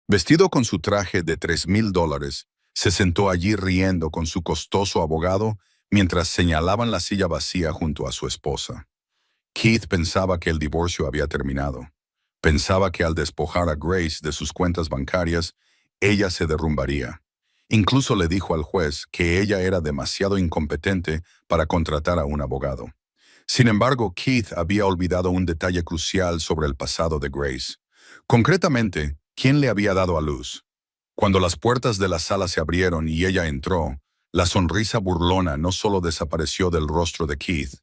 Vestido con su traje de $3,000, se sentó allí riendo con su costoso abogado mientras señalaban la silla vacía junto a su esposa. Keith pensaba que el divorcio había terminado. Pensaba que al despojar a Grace de sus cuentas bancarias, ella se derrumbaría. Incluso le dijo al juez que ella era demasiado incompetente para contratar a un abogado. Sin embargo, Keith había olvidado un detalle crucial sobre el pasado de Grace. Concretamente, ¿quién le había dado a luz? Cuando las puertas de la sala se abrieron y ella entró, la sonrisa burlona no solo desapareció del rostro de Keith,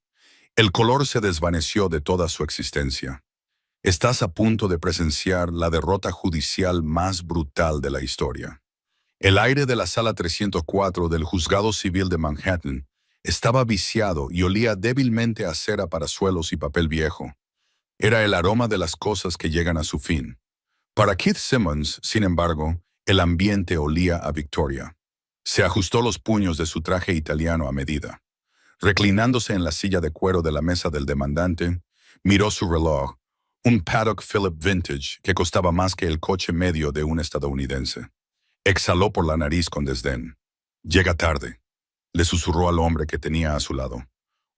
el color se desvaneció de toda su existencia. Estás a punto de presenciar la derrota judicial más brutal de la historia. El aire de la sala 304 del Juzgado Civil de Manhattan estaba viciado y olía débilmente a cera para suelos y papel viejo. Era el aroma de las cosas que llegan a su fin. Para Keith Simmons, sin embargo, el ambiente olía a victoria. Se ajustó los puños de su traje italiano a medida. Reclinándose en la silla de cuero de la mesa del demandante, miró su reloj, un Patek Philippe Vintage que costaba más que el coche medio de un estadounidense. Exhaló por la nariz con desdén. «Llega tarde», le susurró al hombre que tenía a su lado.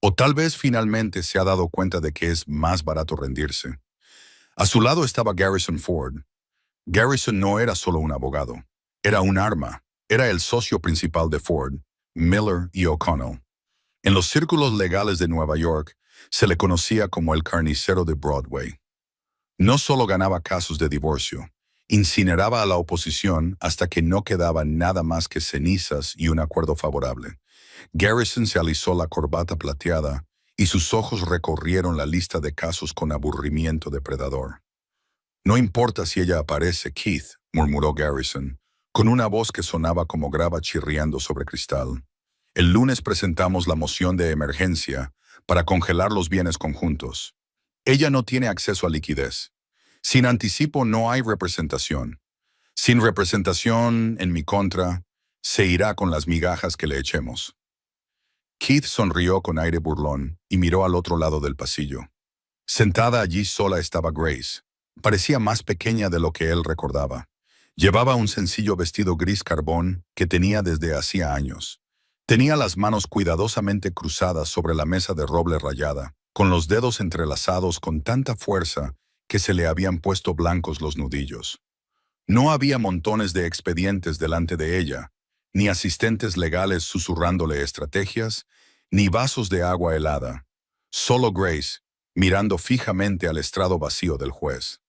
O tal vez finalmente se ha dado cuenta de que es más barato rendirse. A su lado estaba Garrison Ford. Garrison no era solo un abogado, era un arma, era el socio principal de Ford, Miller y O'Connell. En los círculos legales de Nueva York, se le conocía como el carnicero de Broadway. No solo ganaba casos de divorcio, incineraba a la oposición hasta que no quedaba nada más que cenizas y un acuerdo favorable. Garrison se alisó la corbata plateada y sus ojos recorrieron la lista de casos con aburrimiento depredador. «No importa si ella aparece, Keith», murmuró Garrison, con una voz que sonaba como grava chirriando sobre cristal. «El lunes presentamos la moción de emergencia para congelar los bienes conjuntos. Ella no tiene acceso a liquidez. Sin anticipo no hay representación. Sin representación en mi contra, se irá con las migajas que le echemos». Keith sonrió con aire burlón y miró al otro lado del pasillo. Sentada allí sola estaba Grace. Parecía más pequeña de lo que él recordaba. Llevaba un sencillo vestido gris carbón que tenía desde hacía años. Tenía las manos cuidadosamente cruzadas sobre la mesa de roble rayada, con los dedos entrelazados con tanta fuerza que se le habían puesto blancos los nudillos. No había montones de expedientes delante de ella, ni asistentes legales susurrándole estrategias, ni vasos de agua helada. Solo Grace, mirando fijamente al estrado vacío del juez.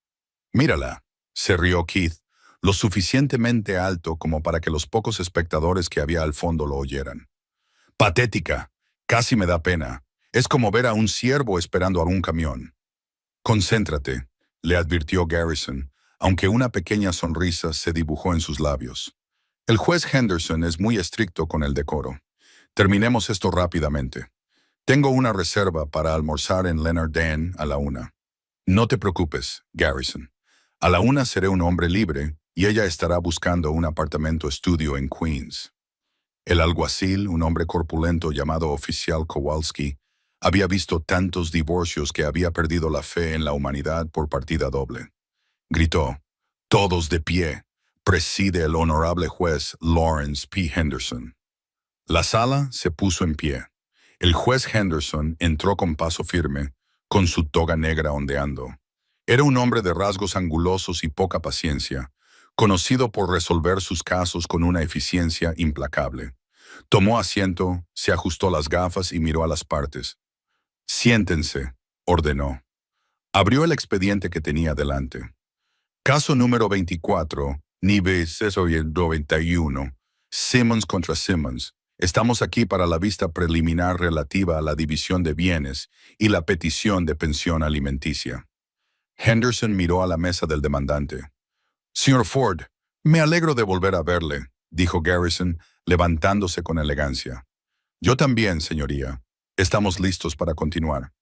«Mírala», se rió Keith, lo suficientemente alto como para que los pocos espectadores que había al fondo lo oyeran. «Patética, casi me da pena. Es como ver a un ciervo esperando a un camión». «Concéntrate», le advirtió Garrison, aunque una pequeña sonrisa se dibujó en sus labios. «El juez Henderson es muy estricto con el decoro. Terminemos esto rápidamente. Tengo una reserva para almorzar en Leonard Dan a la 1. No te preocupes, Garrison. A la 1 seré un hombre libre y ella estará buscando un apartamento estudio en Queens». El alguacil, un hombre corpulento llamado oficial Kowalski, había visto tantos divorcios que había perdido la fe en la humanidad por partida doble. Gritó: «Todos de pie. Preside el honorable juez Lawrence P. Henderson». La sala se puso en pie. El juez Henderson entró con paso firme, con su toga negra ondeando. Era un hombre de rasgos angulosos y poca paciencia, conocido por resolver sus casos con una eficiencia implacable. Tomó asiento, se ajustó las gafas y miró a las partes. «Siéntense», ordenó. Abrió el expediente que tenía delante. «Caso número 24, Nive 91, Simmons contra Simmons. Estamos aquí para la vista preliminar relativa a la división de bienes y la petición de pensión alimenticia». Henderson miró a la mesa del demandante. «Señor Ford, me alegro de volver a verle», dijo Garrison, levantándose con elegancia. «Yo también, señoría. Estamos listos para continuar».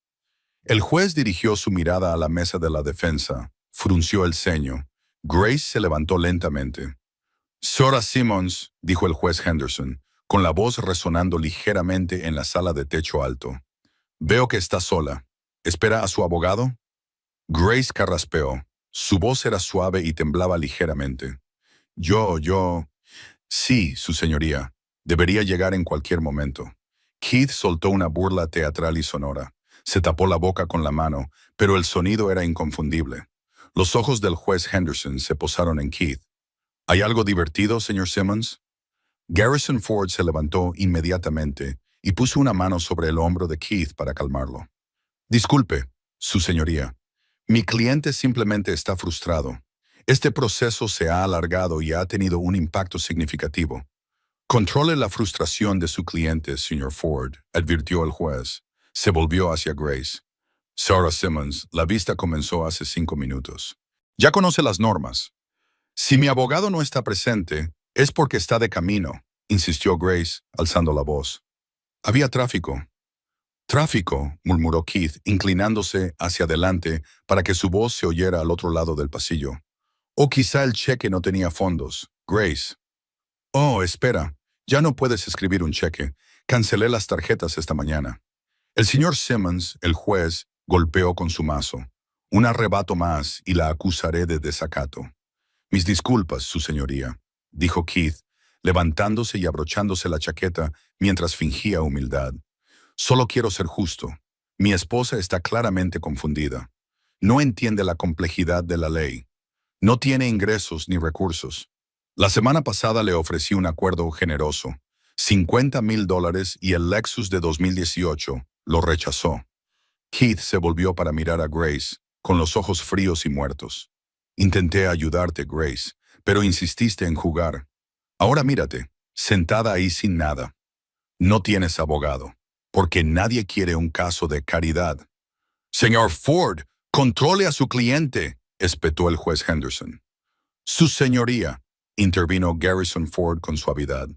El juez dirigió su mirada a la mesa de la defensa, frunció el ceño. Grace se levantó lentamente. «Sora Simmons», dijo el juez Henderson, con la voz resonando ligeramente en la sala de techo alto. «Veo que está sola. ¿Espera a su abogado?» Grace carraspeó. Su voz era suave y temblaba ligeramente. Yo. Sí, su señoría. Debería llegar en cualquier momento. Keith soltó una burla teatral y sonora. Se tapó la boca con la mano, pero el sonido era inconfundible. Los ojos del juez Henderson se posaron en Keith. ¿Hay algo divertido, señor Simmons? Garrison Ford se levantó inmediatamente y puso una mano sobre el hombro de Keith para calmarlo. Disculpe, su señoría. Mi cliente simplemente está frustrado. Este proceso se ha alargado y ha tenido un impacto significativo. Controle la frustración de su cliente, señor Ford, advirtió el juez. Se volvió hacia Grace. Sarah Simmons, la vista comenzó hace 5 minutos. Ya conoce las normas. Si mi abogado no está presente, es porque está de camino, insistió Grace, alzando la voz. Había tráfico. Tráfico, murmuró Keith, inclinándose hacia adelante para que su voz se oyera al otro lado del pasillo. O quizá el cheque no tenía fondos. Grace. Oh, espera. Ya no puedes escribir un cheque. Cancelé las tarjetas esta mañana. El señor Simmons, el juez, golpeó con su mazo. Un arrebato más y la acusaré de desacato. Mis disculpas, su señoría, dijo Keith, levantándose y abrochándose la chaqueta mientras fingía humildad. Solo quiero ser justo. Mi esposa está claramente confundida. No entiende la complejidad de la ley. No tiene ingresos ni recursos. La semana pasada le ofrecí un acuerdo generoso, $50,000 y el Lexus de 2018 lo rechazó. Keith se volvió para mirar a Grace, con los ojos fríos y muertos. Intenté ayudarte, Grace, pero insististe en jugar. Ahora mírate, sentada ahí sin nada. No tienes abogado, porque nadie quiere un caso de caridad. Señor Ford, controle a su cliente, espetó el juez Henderson. Su señoría, intervino Garrison Ford con suavidad.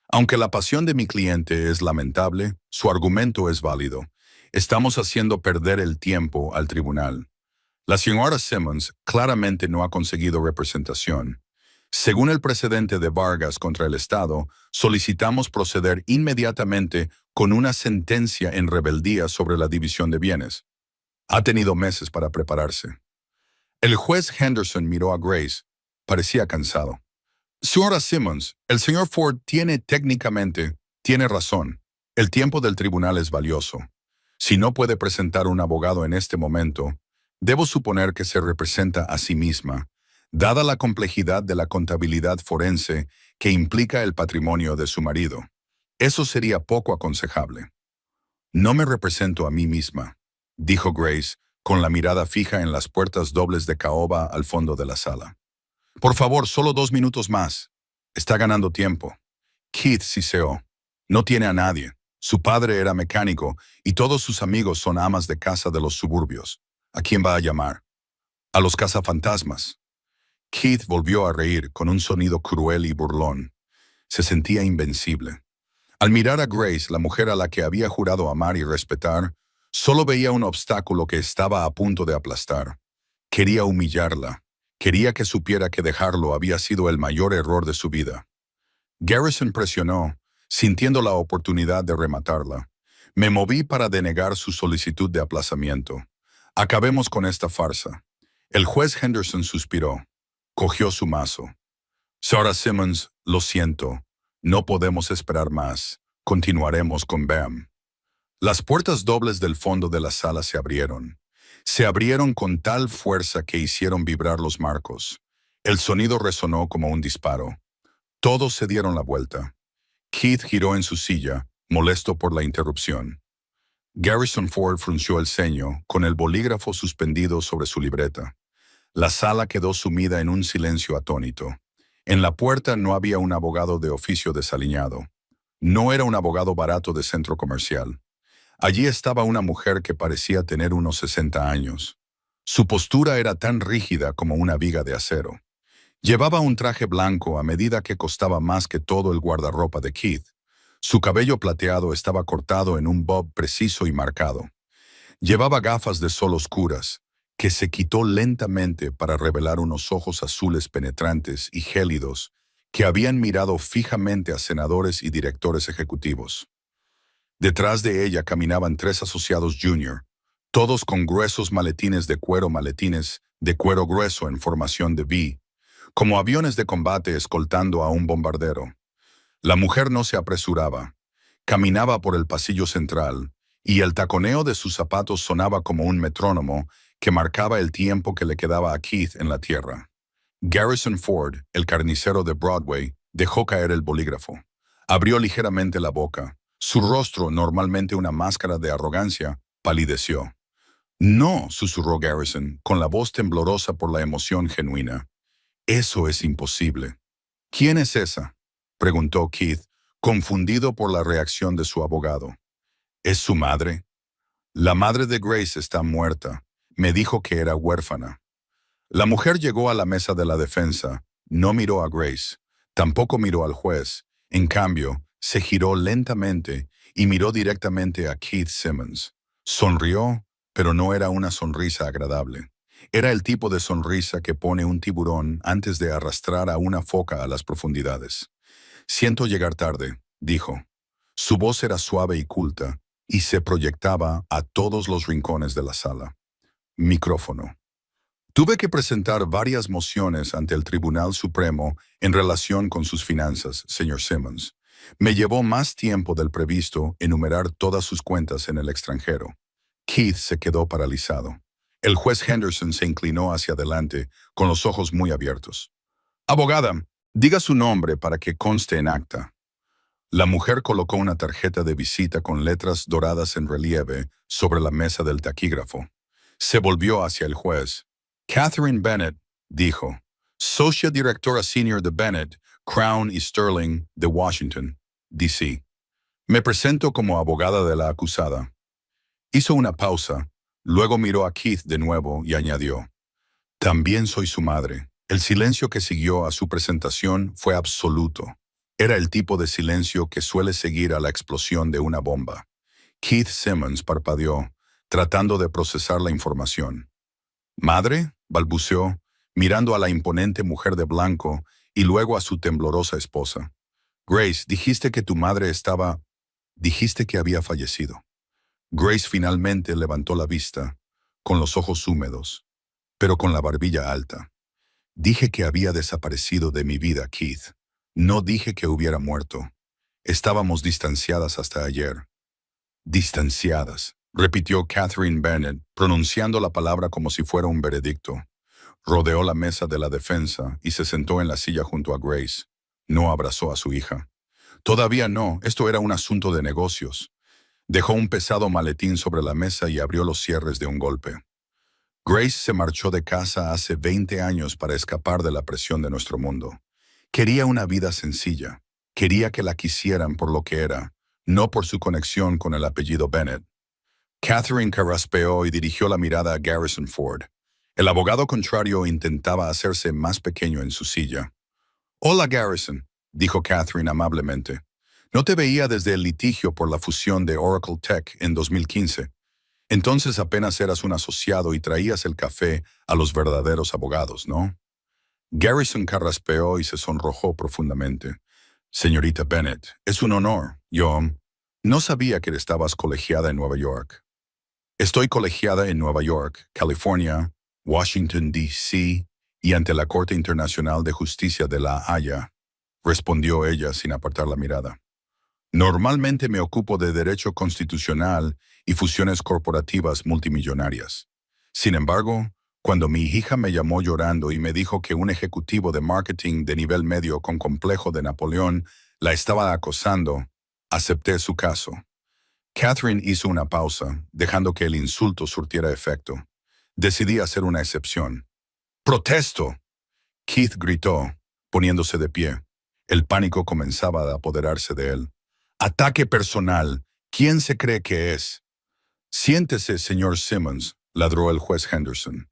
Aunque la pasión de mi cliente es lamentable, su argumento es válido. Estamos haciendo perder el tiempo al tribunal. La señora Simmons claramente no ha conseguido representación. Según el precedente de Vargas contra el Estado, solicitamos proceder inmediatamente con una sentencia en rebeldía sobre la división de bienes. Ha tenido meses para prepararse. El juez Henderson miró a Grace. Parecía cansado. Señora Simmons, el señor Ford tiene razón. El tiempo del tribunal es valioso. Si no puede presentar un abogado en este momento, debo suponer que se representa a sí misma, dada la complejidad de la contabilidad forense que implica el patrimonio de su marido. Eso sería poco aconsejable. No me represento a mí misma, dijo Grace, con la mirada fija en las puertas dobles de caoba al fondo de la sala. Por favor, solo 2 minutos más. Está ganando tiempo. Keith siseó. No tiene a nadie. Su padre era mecánico y todos sus amigos son amas de casa de los suburbios. ¿A quién va a llamar? A los cazafantasmas. Keith volvió a reír con un sonido cruel y burlón. Se sentía invencible. Al mirar a Grace, la mujer a la que había jurado amar y respetar, solo veía un obstáculo que estaba a punto de aplastar. Quería humillarla. Quería que supiera que dejarlo había sido el mayor error de su vida. Garrison presionó, sintiendo la oportunidad de rematarla. Me moví para denegar su solicitud de aplazamiento. Acabemos con esta farsa. El juez Henderson suspiró. Cogió su mazo. Sarah Simmons, lo siento. No podemos esperar más. Continuaremos con Bam. Las puertas dobles del fondo de la sala se abrieron. Se abrieron con tal fuerza que hicieron vibrar los marcos. El sonido resonó como un disparo. Todos se dieron la vuelta. Keith giró en su silla, molesto por la interrupción. Garrison Ford frunció el ceño, con el bolígrafo suspendido sobre su libreta. La sala quedó sumida en un silencio atónito. En la puerta no había un abogado de oficio desaliñado. No era un abogado barato de centro comercial. Allí estaba una mujer que parecía tener unos 60 años. Su postura era tan rígida como una viga de acero. Llevaba un traje blanco a medida que costaba más que todo el guardarropa de Keith. Su cabello plateado estaba cortado en un bob preciso y marcado. Llevaba gafas de sol oscuras, que se quitó lentamente para revelar unos ojos azules penetrantes y gélidos que habían mirado fijamente a senadores y directores ejecutivos. Detrás de ella caminaban 3 asociados junior, todos con gruesos maletines de cuero grueso en formación de V, como aviones de combate escoltando a un bombardero. La mujer no se apresuraba. Caminaba por el pasillo central, y el taconeo de sus zapatos sonaba como un metrónomo que marcaba el tiempo que le quedaba a Keith en la tierra. Garrison Ford, el carnicero de Broadway, dejó caer el bolígrafo. Abrió ligeramente la boca. Su rostro, normalmente una máscara de arrogancia, palideció. No, susurró Garrison, con la voz temblorosa por la emoción genuina. Eso es imposible. ¿Quién es esa?, preguntó Keith, confundido por la reacción de su abogado. ¿Es su madre? La madre de Grace está muerta. Me dijo que era huérfana. La mujer llegó a la mesa de la defensa. No miró a Grace. Tampoco miró al juez. En cambio, se giró lentamente y miró directamente a Keith Simmons. Sonrió, pero no era una sonrisa agradable. Era el tipo de sonrisa que pone un tiburón antes de arrastrar a una foca a las profundidades. Siento llegar tarde, dijo. Su voz era suave y culta, y se proyectaba a todos los rincones de la sala. Micrófono. Tuve que presentar varias mociones ante el Tribunal Supremo en relación con sus finanzas, señor Simmons. Me llevó más tiempo del previsto enumerar todas sus cuentas en el extranjero. Keith se quedó paralizado. El juez Henderson se inclinó hacia adelante, con los ojos muy abiertos. Abogada, diga su nombre para que conste en acta. La mujer colocó una tarjeta de visita con letras doradas en relieve sobre la mesa del taquígrafo. Se volvió hacia el juez. Catherine Bennett, dijo, socia directora senior de Bennett, Crown y Sterling de Washington, D.C. Me presento como abogada de la acusada. Hizo una pausa, luego miró a Keith de nuevo y añadió, también soy su madre. El silencio que siguió a su presentación fue absoluto. Era el tipo de silencio que suele seguir a la explosión de una bomba. Keith Simmons parpadeó, tratando de procesar la información. ¿Madre?, balbuceó, mirando a la imponente mujer de blanco y luego a su temblorosa esposa. Grace, dijiste que tu madre estaba... Dijiste que había fallecido. Grace finalmente levantó la vista, con los ojos húmedos, pero con la barbilla alta. Dije que había desaparecido de mi vida, Keith. No dije que hubiera muerto. Estábamos distanciadas hasta ayer. Distanciadas, repitió Catherine Bennett, pronunciando la palabra como si fuera un veredicto. Rodeó la mesa de la defensa y se sentó en la silla junto a Grace. No abrazó a su hija. Todavía no, esto era un asunto de negocios. Dejó un pesado maletín sobre la mesa y abrió los cierres de un golpe. Grace se marchó de casa hace 20 años para escapar de la presión de nuestro mundo. Quería una vida sencilla. Quería que la quisieran por lo que era, no por su conexión con el apellido Bennett. Catherine carraspeó y dirigió la mirada a Garrison Ford. El abogado contrario intentaba hacerse más pequeño en su silla. «Hola, Garrison», dijo Catherine amablemente. «No te veía desde el litigio por la fusión de Oracle Tech en 2015. Entonces apenas eras un asociado y traías el café a los verdaderos abogados, ¿no?» Garrison carraspeó y se sonrojó profundamente. «Señorita Bennett, es un honor. Yo no sabía que estabas colegiada en Nueva York». «Estoy colegiada en Nueva York, California, Washington, D.C. y ante la Corte Internacional de Justicia de La Haya», respondió ella sin apartar la mirada. «Normalmente me ocupo de derecho constitucional y fusiones corporativas multimillonarias. Sin embargo, cuando mi hija me llamó llorando y me dijo que un ejecutivo de marketing de nivel medio con complejo de Napoleón la estaba acosando, acepté su caso». Catherine hizo una pausa, dejando que el insulto surtiera efecto. Decidí hacer una excepción. «¡Protesto!», Keith gritó, poniéndose de pie. El pánico comenzaba a apoderarse de él. «Ataque personal. ¿Quién se cree que es?» «Siéntese, señor Simmons», ladró el juez Henderson.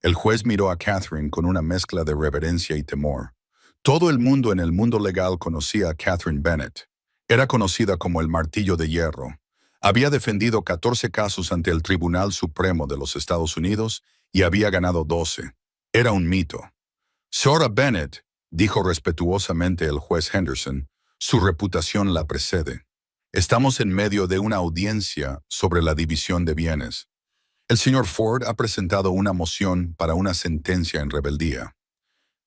El juez miró a Catherine con una mezcla de reverencia y temor. Todo el mundo en el mundo legal conocía a Catherine Bennett. Era conocida como el Martillo de Hierro. Había defendido 14 casos ante el Tribunal Supremo de los Estados Unidos y había ganado 12. Era un mito. «Sora Bennett», dijo respetuosamente el juez Henderson, «su reputación la precede. Estamos en medio de una audiencia sobre la división de bienes. El señor Ford ha presentado una moción para una sentencia en rebeldía».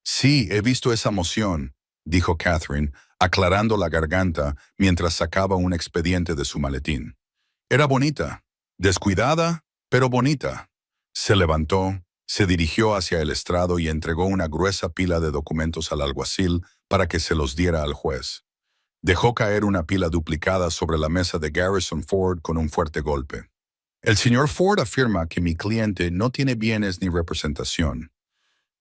Sí, he visto esa moción, dijo Catherine, aclarando la garganta mientras sacaba un expediente de su maletín. Era bonita, descuidada, pero bonita. Se levantó, se dirigió hacia el estrado y entregó una gruesa pila de documentos al alguacil para que se los diera al juez. Dejó caer una pila duplicada sobre la mesa de Garrison Ford con un fuerte golpe. El señor Ford afirma que mi cliente no tiene bienes ni representación.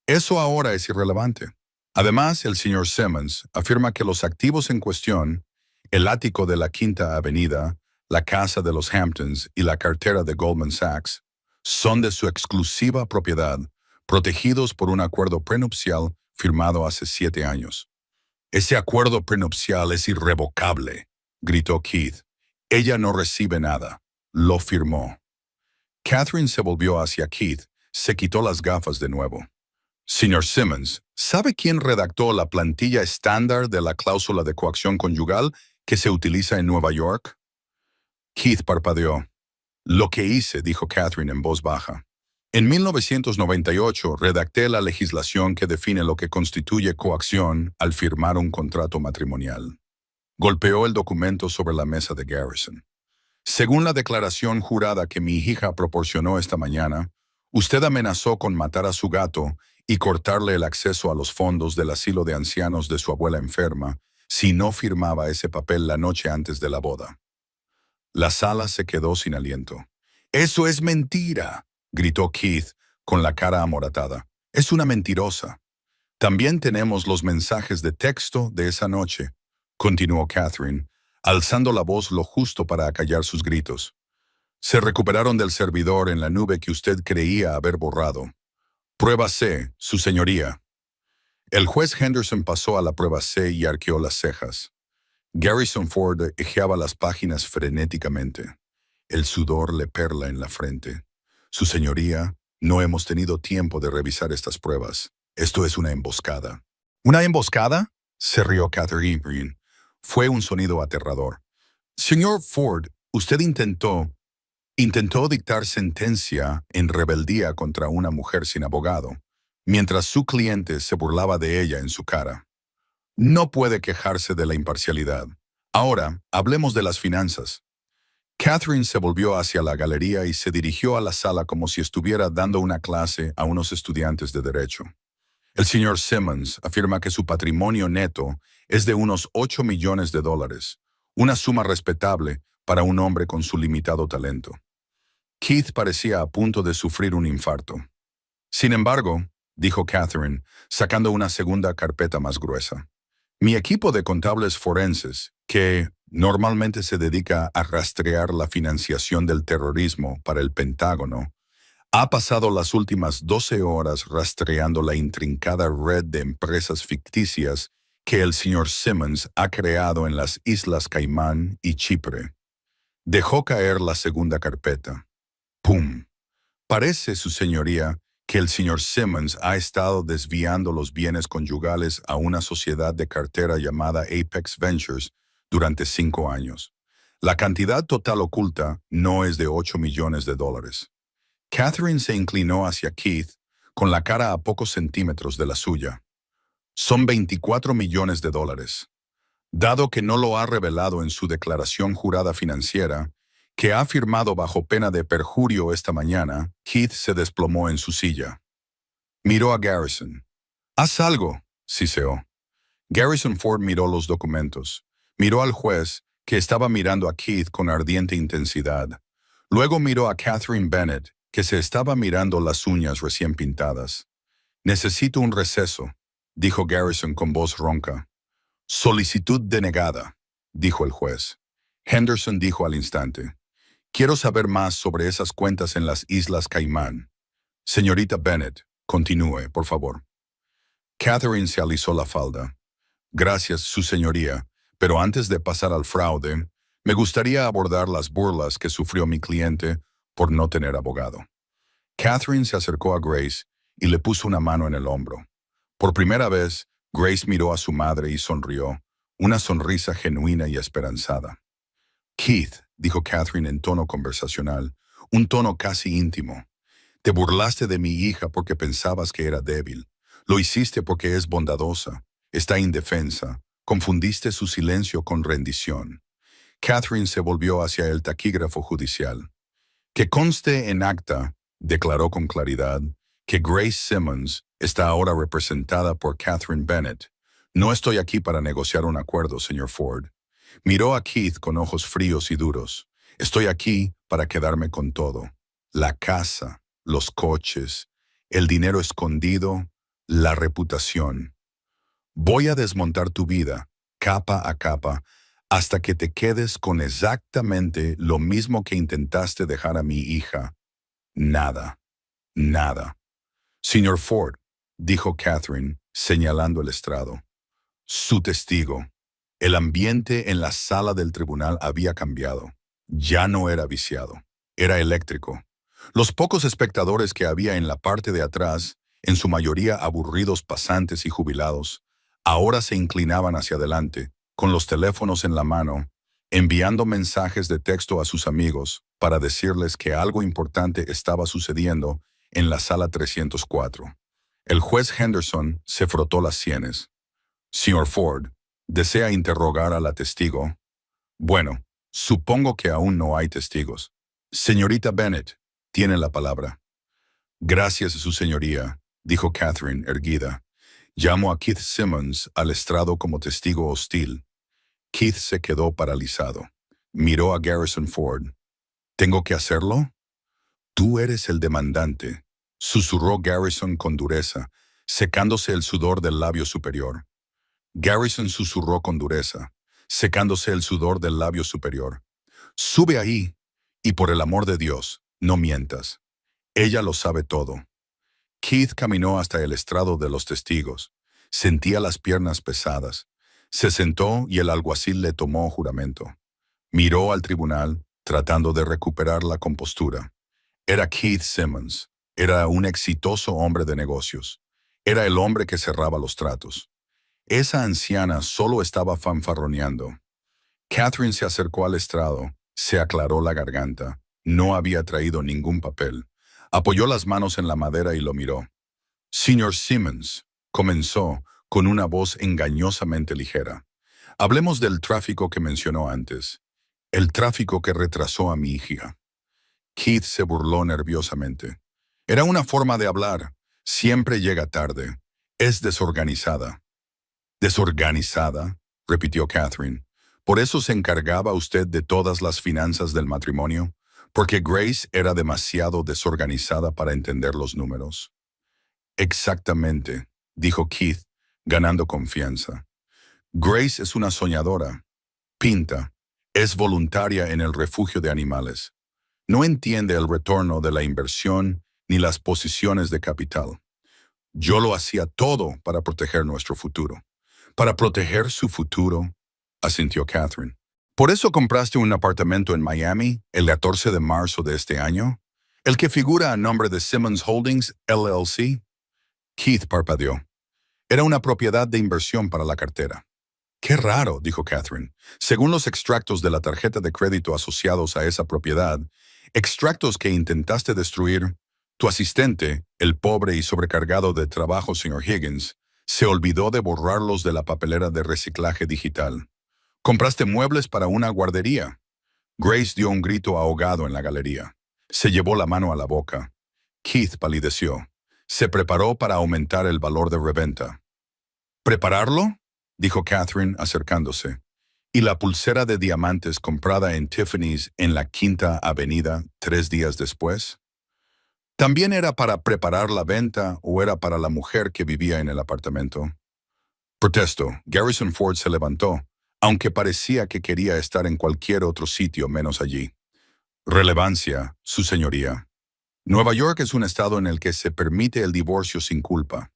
Eso ahora es irrelevante. Además, el señor Simmons afirma que los activos en cuestión, el ático de la Quinta Avenida, la casa de los Hamptons y la cartera de Goldman Sachs, son de su exclusiva propiedad, protegidos por un acuerdo prenupcial firmado hace 7 años. Ese acuerdo prenupcial es irrevocable, gritó Keith. Ella no recibe nada. Lo firmó. Catherine se volvió hacia Keith, se quitó las gafas de nuevo. Señor Simmons, ¿sabe quién redactó la plantilla estándar de la cláusula de coacción conyugal que se utiliza en Nueva York? Keith parpadeó. Lo que hice, dijo Catherine en voz baja. En 1998 redacté la legislación que define lo que constituye coacción al firmar un contrato matrimonial. Golpeó el documento sobre la mesa de Garrison. Según la declaración jurada que mi hija proporcionó esta mañana, usted amenazó con matar a su gato y cortarle el acceso a los fondos del asilo de ancianos de su abuela enferma si no firmaba ese papel la noche antes de la boda. La sala se quedó sin aliento. «¡Eso es mentira!», gritó Keith con la cara amoratada. «Es una mentirosa». «También tenemos los mensajes de texto de esa noche», continuó Catherine, alzando la voz lo justo para acallar sus gritos. «Se recuperaron del servidor en la nube que usted creía haber borrado. Prueba C, su señoría». El juez Henderson pasó a la prueba C y arqueó las cejas. Garrison Ford ejeaba las páginas frenéticamente. El sudor le perla en la frente. «Su señoría, no hemos tenido tiempo de revisar estas pruebas. Esto es una emboscada». «¿Una emboscada?», se rió Catherine. Fue un sonido aterrador. «Señor Ford, usted intentó dictar sentencia en rebeldía contra una mujer sin abogado, mientras su cliente se burlaba de ella en su cara. No puede quejarse de la imparcialidad. Ahora, hablemos de las finanzas». Catherine se volvió hacia la galería y se dirigió a la sala como si estuviera dando una clase a unos estudiantes de derecho. El señor Simmons afirma que su patrimonio neto es de unos $8 millones, una suma respetable para un hombre con su limitado talento. Keith parecía a punto de sufrir un infarto. «Sin embargo», dijo Catherine, sacando una segunda carpeta más gruesa, «mi equipo de contables forenses, que normalmente se dedica a rastrear la financiación del terrorismo para el Pentágono, ha pasado las últimas 12 horas rastreando la intrincada red de empresas ficticias que el señor Simmons ha creado en las Islas Caimán y Chipre». Dejó caer la segunda carpeta. ¡Pum! «Parece, su señoría, que el señor Simmons ha estado desviando los bienes conyugales a una sociedad de cartera llamada Apex Ventures durante 5 años. La cantidad total oculta no es de $8 millones. Catherine se inclinó hacia Keith, con la cara a pocos centímetros de la suya. «Son $24 millones. Dado que no lo ha revelado en su declaración jurada financiera, que ha firmado bajo pena de perjurio esta mañana», Keith se desplomó en su silla. Miró a Garrison. «Haz algo», siseó. Garrison Ford miró los documentos. Miró al juez, que estaba mirando a Keith con ardiente intensidad. Luego miró a Catherine Bennett, que se estaba mirando las uñas recién pintadas. «Necesito un receso», dijo Garrison con voz ronca. «Solicitud denegada», dijo el juez. Henderson dijo al instante: «Quiero saber más sobre esas cuentas en las Islas Caimán». «Señorita Bennett, continúe, por favor». Catherine se alisó la falda. «Gracias, su señoría, pero antes de pasar al fraude, me gustaría abordar las burlas que sufrió mi cliente por no tener abogado». Catherine se acercó a Grace y le puso una mano en el hombro. Por primera vez, Grace miró a su madre y sonrió, una sonrisa genuina y esperanzada. «Keith», dijo Catherine en tono conversacional, un tono casi íntimo, «te burlaste de mi hija porque pensabas que era débil. Lo hiciste porque es bondadosa, está indefensa. Confundiste su silencio con rendición. Catherine se volvió hacia el taquígrafo judicial. Que conste en acta, declaró con claridad, que Grace Simmons está ahora representada por Catherine Bennett. No estoy aquí para negociar un acuerdo, señor Ford. Miró a Keith con ojos fríos y duros. Estoy aquí para quedarme con todo. La casa, los coches, el dinero escondido, la reputación. Voy a desmontar tu vida, capa a capa, hasta que te quedes con exactamente lo mismo que intentaste dejar a mi hija. Nada, nada. Señor Ford, dijo Catherine, señalando el estrado. Su testigo. El ambiente en la sala del tribunal había cambiado. Ya no era viciado, era eléctrico. Los pocos espectadores que había en la parte de atrás, en su mayoría aburridos pasantes y jubilados, ahora se inclinaban hacia adelante, con los teléfonos en la mano, enviando mensajes de texto a sus amigos para decirles que algo importante estaba sucediendo en la sala 304. El juez Henderson se frotó las sienes. Señor Ford, ¿desea interrogar a la testigo? Bueno, supongo que aún no hay testigos. Señorita Bennett, tiene la palabra. Gracias, su señoría, dijo Catherine, erguida. Llamo a Keith Simmons al estrado como testigo hostil. Keith se quedó paralizado. Miró a Garrison Ford. ¿Tengo que hacerlo? Tú eres el demandante, susurró Garrison con dureza, secándose el sudor del labio superior. Garrison susurró con dureza, secándose el sudor del labio superior. Sube ahí, y por el amor de Dios, no mientas. Ella lo sabe todo. Keith caminó hasta el estrado de los testigos. Sentía las piernas pesadas. Se sentó y el alguacil le tomó juramento. Miró al tribunal, tratando de recuperar la compostura. Era Keith Simmons. Era un exitoso hombre de negocios. Era el hombre que cerraba los tratos. Esa anciana solo estaba fanfarroneando. Catherine se acercó al estrado, se aclaró la garganta. No había traído ningún papel. Apoyó las manos en la madera y lo miró. Señor Simmons, comenzó con una voz engañosamente ligera. Hablemos del tráfico que mencionó antes. El tráfico que retrasó a mi hija. Keith se burló nerviosamente. Era una forma de hablar. Siempre llega tarde. Es desorganizada. ¿Desorganizada?, repitió Catherine. ¿Por eso se encargaba usted de todas las finanzas del matrimonio? ¿Porque Grace era demasiado desorganizada para entender los números? Exactamente, dijo Keith, ganando confianza. Grace es una soñadora. Pinta. Es voluntaria en el refugio de animales. No entiende el retorno de la inversión ni las posiciones de capital. Yo lo hacía todo para proteger nuestro futuro. Para proteger su futuro, asintió Catherine. ¿Por eso compraste un apartamento en Miami el 14 de marzo de este año? ¿El que figura a nombre de Simmons Holdings, LLC? Keith parpadeó. Era una propiedad de inversión para la cartera. Qué raro, dijo Catherine. Según los extractos de la tarjeta de crédito asociados a esa propiedad, extractos que intentaste destruir, tu asistente, el pobre y sobrecargado de trabajo señor Higgins, se olvidó de borrarlos de la papelera de reciclaje digital. Compraste muebles para una guardería. Grace dio un grito ahogado en la galería. Se llevó la mano a la boca. Keith palideció. Se preparó para aumentar el valor de reventa. ¿Prepararlo?, dijo Catherine acercándose. ¿Y la pulsera de diamantes comprada en Tiffany's en la Quinta Avenida 3 días después? ¿También era para preparar la venta o era para la mujer que vivía en el apartamento? Protesto. Garrison Ford se levantó, aunque parecía que quería estar en cualquier otro sitio menos allí. Relevancia, su señoría. Nueva York es un estado en el que se permite el divorcio sin culpa.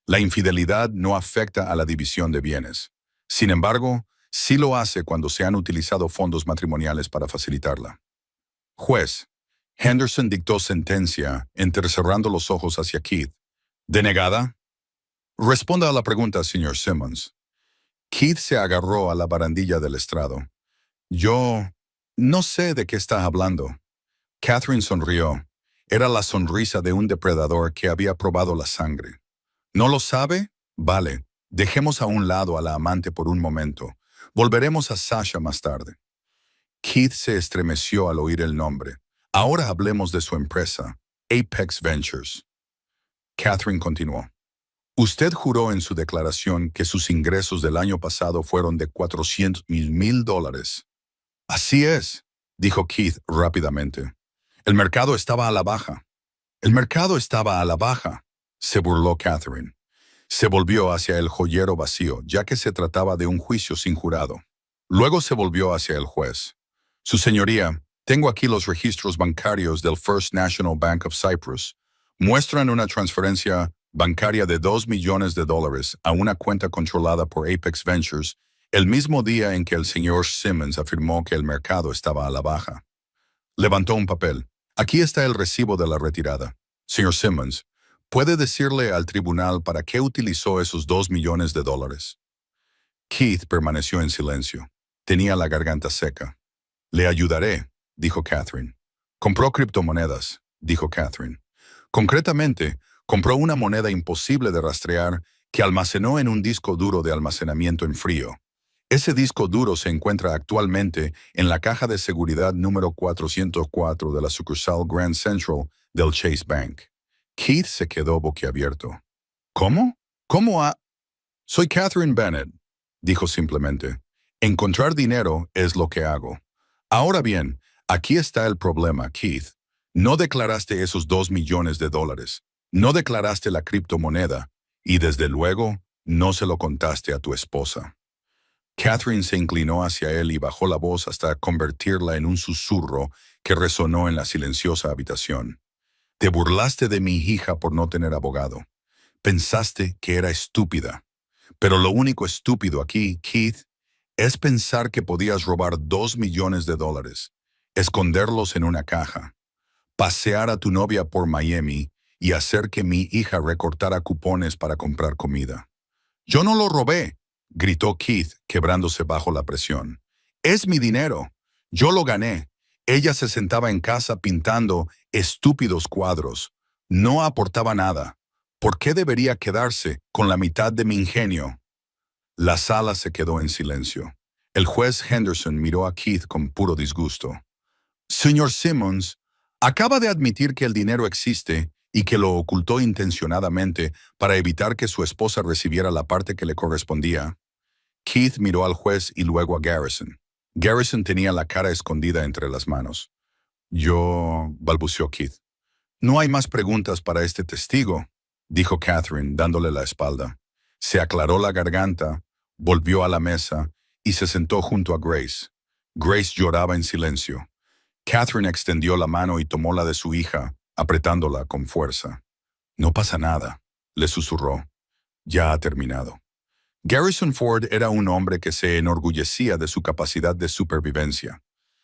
La infidelidad no afecta a la división de bienes. Sin embargo, sí lo hace cuando se han utilizado fondos matrimoniales para facilitarla. Juez. Henderson dictó sentencia, entrecerrando los ojos hacia Keith. ¿Denegada? Responda a la pregunta, señor Simmons. Keith se agarró a la barandilla del estrado. Yo no sé de qué está hablando. Catherine sonrió. Era la sonrisa de un depredador que había probado la sangre. ¿No lo sabe? Vale, dejemos a un lado a la amante por un momento. Volveremos a Sasha más tarde. Keith se estremeció al oír el nombre. Ahora hablemos de su empresa, Apex Ventures. Catherine continuó. Usted juró en su declaración que sus ingresos del año pasado fueron de $400,000. Así es, dijo Keith rápidamente. El mercado estaba a la baja. El mercado estaba a la baja, se burló Catherine. Se volvió hacia el joyero vacío, ya que se trataba de un juicio sin jurado. Luego se volvió hacia el juez. Su señoría, tengo aquí los registros bancarios del First National Bank of Cyprus. Muestran una transferencia bancaria de $2 millones a una cuenta controlada por Apex Ventures el mismo día en que el señor Simmons afirmó que el mercado estaba a la baja. Levantó un papel. Aquí está el recibo de la retirada. Señor Simmons, ¿puede decirle al tribunal para qué utilizó esos $2 millones? Keith permaneció en silencio. Tenía la garganta seca. Le ayudaré, dijo Catherine. Compró criptomonedas, dijo Catherine. Concretamente, compró una moneda imposible de rastrear que almacenó en un disco duro de almacenamiento en frío. Ese disco duro se encuentra actualmente en la caja de seguridad número 404 de la sucursal Grand Central del Chase Bank. Keith se quedó boquiabierto. ¿Cómo? ¿Cómo ha...? Soy Catherine Bennett, dijo simplemente. Encontrar dinero es lo que hago. Ahora bien, aquí está el problema, Keith. No declaraste esos $2 millones. No declaraste la criptomoneda y, desde luego, no se lo contaste a tu esposa. Catherine se inclinó hacia él y bajó la voz hasta convertirla en un susurro que resonó en la silenciosa habitación. Te burlaste de mi hija por no tener abogado. Pensaste que era estúpida. Pero lo único estúpido aquí, Keith, es pensar que podías robar $2 millones, esconderlos en una caja, pasear a tu novia por Miami y hacer que mi hija recortara cupones para comprar comida. Yo no lo robé, gritó Keith, quebrándose bajo la presión. Es mi dinero. Yo lo gané. Ella se sentaba en casa pintando estúpidos cuadros. No aportaba nada. ¿Por qué debería quedarse con la mitad de mi ingenio? La sala se quedó en silencio. El juez Henderson miró a Keith con puro disgusto. Señor Simmons, acaba de admitir que el dinero existe y que lo ocultó intencionadamente para evitar que su esposa recibiera la parte que le correspondía. Keith miró al juez y luego a Garrison. Garrison tenía la cara escondida entre las manos. Balbuceó Keith. No hay más preguntas para este testigo, dijo Catherine, dándole la espalda. Se aclaró la garganta, volvió a la mesa y se sentó junto a Grace. Grace lloraba en silencio. Catherine extendió la mano y tomó la de su hija, apretándola con fuerza. No pasa nada, le susurró. Ya ha terminado. Garrison Ford era un hombre que se enorgullecía de su capacidad de supervivencia.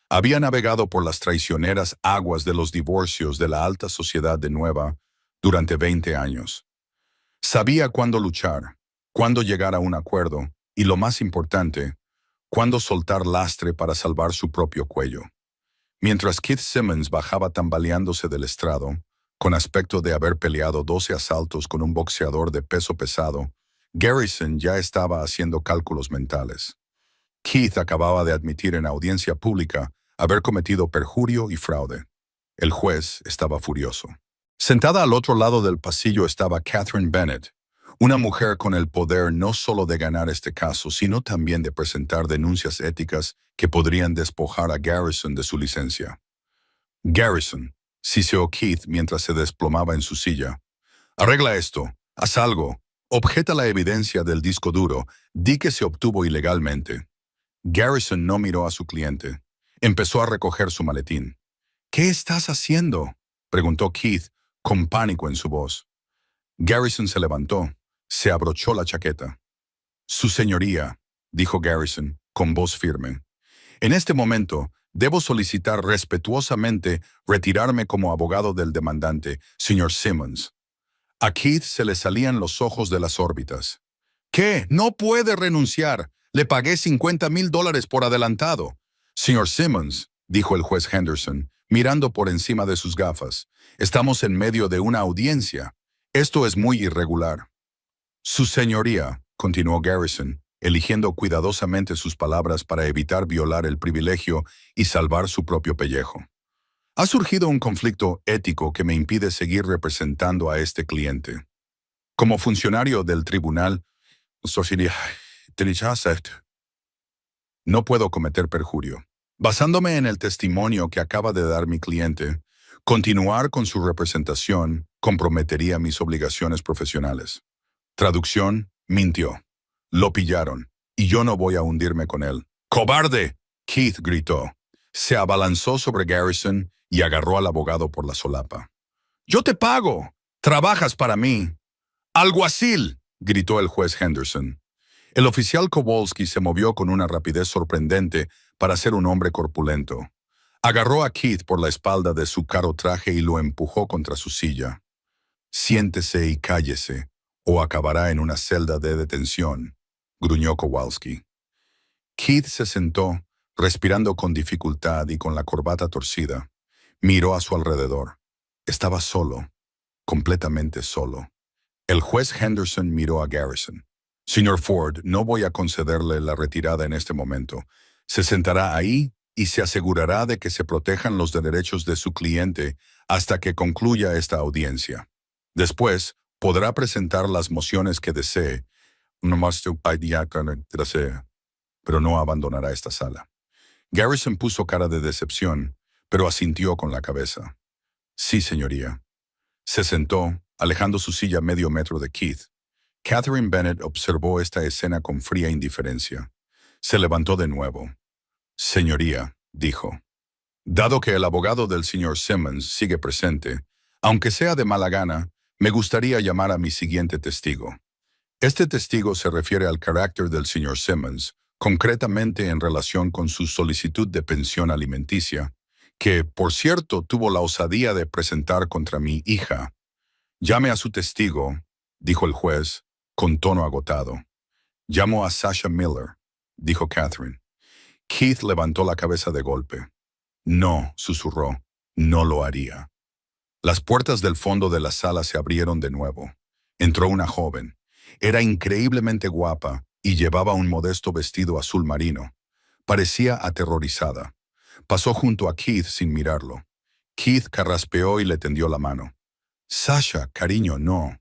Había navegado por las traicioneras aguas de los divorcios de la alta sociedad de Nueva durante 20 años. Sabía cuándo luchar, cuándo llegar a un acuerdo y, lo más importante, cuándo soltar lastre para salvar su propio cuello. Mientras Keith Simmons bajaba tambaleándose del estrado, con aspecto de haber peleado 12 asaltos con un boxeador de peso pesado, Garrison ya estaba haciendo cálculos mentales. Keith acababa de admitir en audiencia pública haber cometido perjurio y fraude. El juez estaba furioso. Sentada al otro lado del pasillo estaba Catherine Bennett, una mujer con el poder no solo de ganar este caso, sino también de presentar denuncias éticas que podrían despojar a Garrison de su licencia. Garrison, siseó Keith mientras se desplomaba en su silla. Arregla esto, haz algo, objeta la evidencia del disco duro, di que se obtuvo ilegalmente. Garrison no miró a su cliente. Empezó a recoger su maletín. ¿Qué estás haciendo?, preguntó Keith, con pánico en su voz. Garrison se levantó, se abrochó la chaqueta. Su señoría, dijo Garrison, con voz firme. En este momento, debo solicitar respetuosamente retirarme como abogado del demandante, señor Simmons. A Keith se le salían los ojos de las órbitas. ¿Qué? No puede renunciar. Le pagué $50,000 por adelantado. Señor Simmons, dijo el juez Henderson, mirando por encima de sus gafas, estamos en medio de una audiencia. Esto es muy irregular. Su señoría, continuó Garrison, eligiendo cuidadosamente sus palabras para evitar violar el privilegio y salvar su propio pellejo. Ha surgido un conflicto ético que me impide seguir representando a este cliente. Como funcionario del tribunal, no puedo cometer perjurio. Basándome en el testimonio que acaba de dar mi cliente, continuar con su representación comprometería mis obligaciones profesionales. Traducción, mintió. Lo pillaron, y yo no voy a hundirme con él. ¡Cobarde!, Keith gritó. Se abalanzó sobre Garrison y agarró al abogado por la solapa. ¡Yo te pago! ¡Trabajas para mí! ¡Alguacil!, gritó el juez Henderson. El oficial Kowalski se movió con una rapidez sorprendente para ser un hombre corpulento. Agarró a Keith por la espalda de su caro traje y lo empujó contra su silla. «Siéntese y cállese, o acabará en una celda de detención», gruñó Kowalski. Keith se sentó, respirando con dificultad y con la corbata torcida. Miró a su alrededor. Estaba solo, completamente solo. El juez Henderson miró a Garrison. «Señor Ford, no voy a concederle la retirada en este momento. Se sentará ahí y se asegurará de que se protejan los derechos de su cliente hasta que concluya esta audiencia. Después, podrá presentar las mociones que desee, pero no abandonará esta sala». Garrison puso cara de decepción, pero asintió con la cabeza. «Sí, señoría». Se sentó, alejando su silla medio metro de Keith. Catherine Bennett observó esta escena con fría indiferencia. Se levantó de nuevo. «Señoría», dijo, «dado que el abogado del señor Simmons sigue presente, aunque sea de mala gana, me gustaría llamar a mi siguiente testigo. Este testigo se refiere al carácter del señor Simmons, concretamente en relación con su solicitud de pensión alimenticia, que, por cierto, tuvo la osadía de presentar contra mi hija». «Llame a su testigo», dijo el juez, con tono agotado. «Llamo a Sasha Miller», dijo Catherine. Keith levantó la cabeza de golpe. «No», susurró, «no lo haría». Las puertas del fondo de la sala se abrieron de nuevo. Entró una joven. Era increíblemente guapa y llevaba un modesto vestido azul marino. Parecía aterrorizada. Pasó junto a Keith sin mirarlo. Keith carraspeó y le tendió la mano. «Sasha, cariño, no».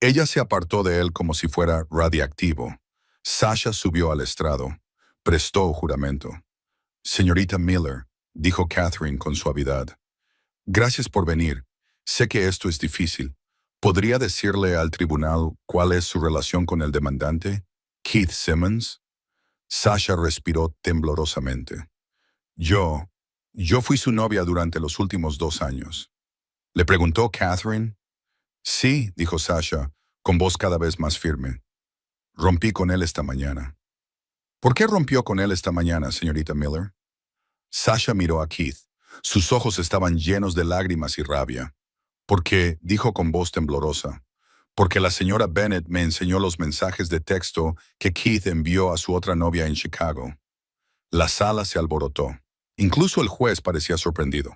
Ella se apartó de él como si fuera radiactivo. Sasha subió al estrado. Prestó juramento. «Señorita Miller», dijo Catherine con suavidad. «Gracias por venir. Sé que esto es difícil. ¿Podría decirle al tribunal cuál es su relación con el demandante, Keith Simmons?» Sasha respiró temblorosamente. Yo fui su novia durante los últimos 2 años. ¿Le preguntó Catherine? «Sí», dijo Sasha, con voz cada vez más firme. «Rompí con él esta mañana». «¿Por qué rompió con él esta mañana, señorita Miller?» Sasha miró a Keith. Sus ojos estaban llenos de lágrimas y rabia. «Porque», dijo con voz temblorosa, «porque la señora Bennett me enseñó los mensajes de texto que Keith envió a su otra novia en Chicago». La sala se alborotó. Incluso el juez parecía sorprendido.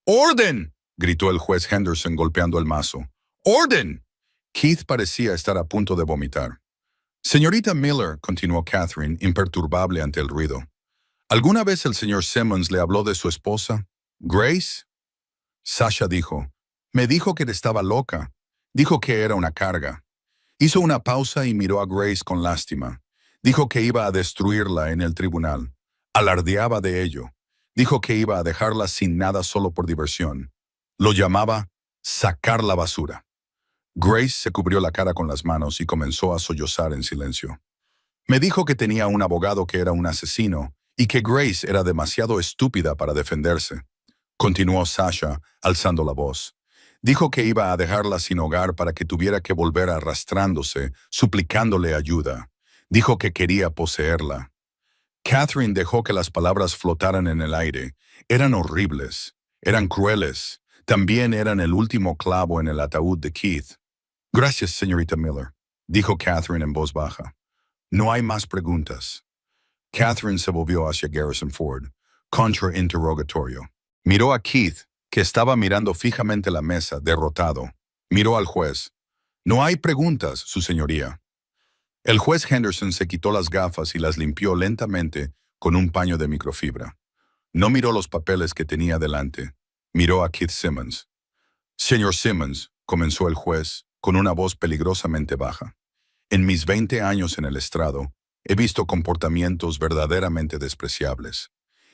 «¡Orden!», gritó el juez Henderson golpeando el mazo. «¡Orden!». Keith parecía estar a punto de vomitar. «Señorita Miller», continuó Catherine, imperturbable ante el ruido, «¿alguna vez el señor Simmons le habló de su esposa, Grace?» Sasha dijo, «Me dijo que estaba loca. Dijo que era una carga». Hizo una pausa y miró a Grace con lástima. Dijo que iba a destruirla en el tribunal. Alardeaba de ello. Dijo que iba a dejarla sin nada solo por diversión. Lo llamaba sacar la basura. Grace se cubrió la cara con las manos y comenzó a sollozar en silencio. «Me dijo que tenía un abogado que era un asesino y que Grace era demasiado estúpida para defenderse», continuó Sasha, alzando la voz. «Dijo que iba a dejarla sin hogar para que tuviera que volver arrastrándose, suplicándole ayuda. Dijo que quería poseerla». Catherine dejó que las palabras flotaran en el aire. Eran horribles, eran crueles, también eran el último clavo en el ataúd de Keith. «Gracias, señorita Miller», dijo Catherine en voz baja. «No hay más preguntas». Catherine se volvió hacia Garrison Ford, contrainterrogatorio. Miró a Keith, que estaba mirando fijamente la mesa, derrotado. Miró al juez. No hay preguntas, su señoría. El juez Henderson se quitó las gafas y las limpió lentamente con un paño de microfibra. No miró los papeles que tenía delante. Miró a Keith Simmons. Señor Simmons, comenzó el juez, con una voz peligrosamente baja. En mis 20 años en el estrado, he visto comportamientos verdaderamente despreciables.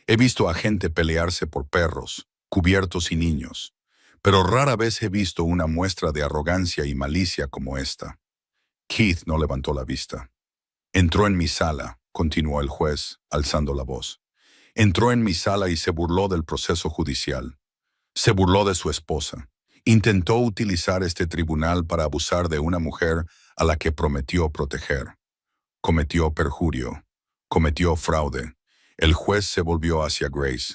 He visto a gente pelearse por perros, cubiertos y niños, pero rara vez he visto una muestra de arrogancia y malicia como esta. Keith no levantó la vista. Entró en mi sala, continuó el juez, alzando la voz. Entró en mi sala y se burló del proceso judicial. Se burló de su esposa. Intentó utilizar este tribunal para abusar de una mujer a la que prometió proteger. Cometió perjurio. Cometió fraude. El juez se volvió hacia Grace.